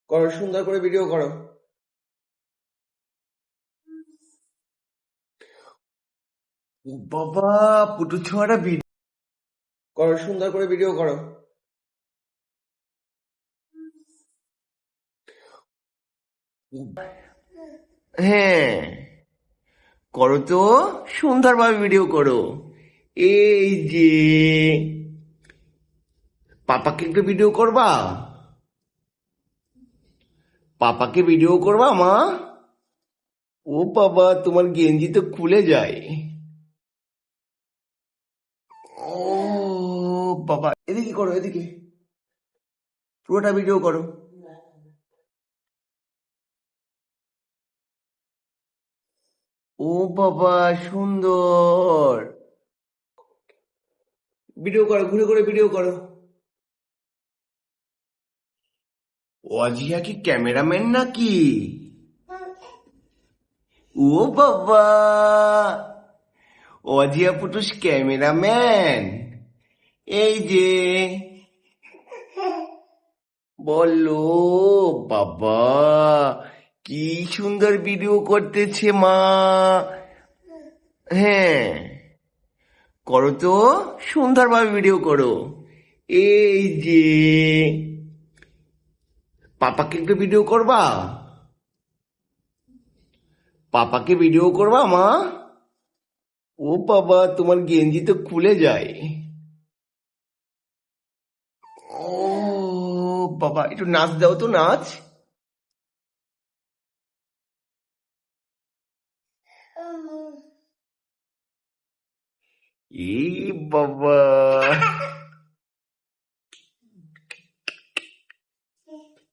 করো, সুন্দর করে ভিডিও করো। ও বাবা, পুটু ছোঁয়াটা ভিডিও করো, সুন্দর করে ভিডিও করো। হ্যাঁ, করো তো, সুন্দরভাবে ভিডিও করো। এই যে পাপাকে একটু ভিডিও করবা, পাপাকে ভিডিও করবা মা। ও বাবা, তোমার গেঞ্জি তো খুলে যায়। ও বাবা, এদিকে করো, এদিকে পুরোটা ভিডিও করো। ও বাবা, সুন্দর ভিডিও করো, ঘুরে ঘুরে ভিডিও করো। অজিয়া কি ক্যামেরাম্যান নাকি? ও বাবা, অজিয়া পুটুস ক্যামেরাম্যান। এই যে বলো বাবা, কি সুন্দর ভিডিও করতেছে মা। হ্যাঁ, করো তো, সুন্দরভাবে ভিডিও করো। এই যে পাপাকে একটু ভিডিও করবা, পাপাকে ভিডিও করবা মা। ও বাবা, তোমার গেঞ্জি তো খুলে যায়। ও বাবা, একটু নাচ দাও তো, নাচ। এই বাবা,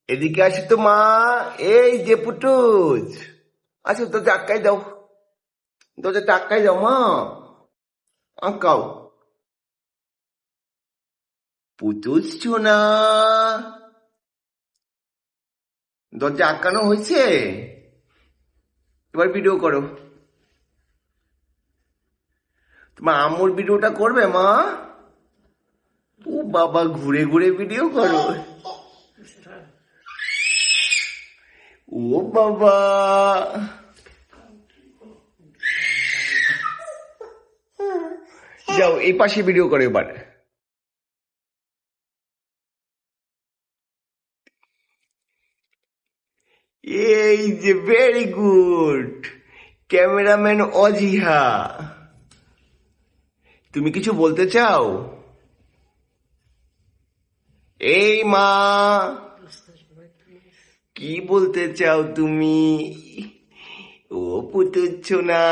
এদিকে আসো তো মা। এই যে পুটুস, আচ্ছা তো চাক্কাই দাও, দরজা চাক্কাই দাও মা। আঁকাও, পুতুস সোনা, দরজা আঁকানো হয়েছে, এবার ভিডিও করো। তোমার আম্মুর ভিডিওটা করবে মা। ও বাবা, ঘুরে ঘুরে ভিডিও করো। ও বাবা, যাও এই পাশে ভিডিও করো এবার। এই যে ভেরি গুড, ক্যামেরাম্যান অজিহা। তুমি কিছু বলতে চাও? এই মা, কি বলতে চাও তুমি? ও পুতুচ্ছ না।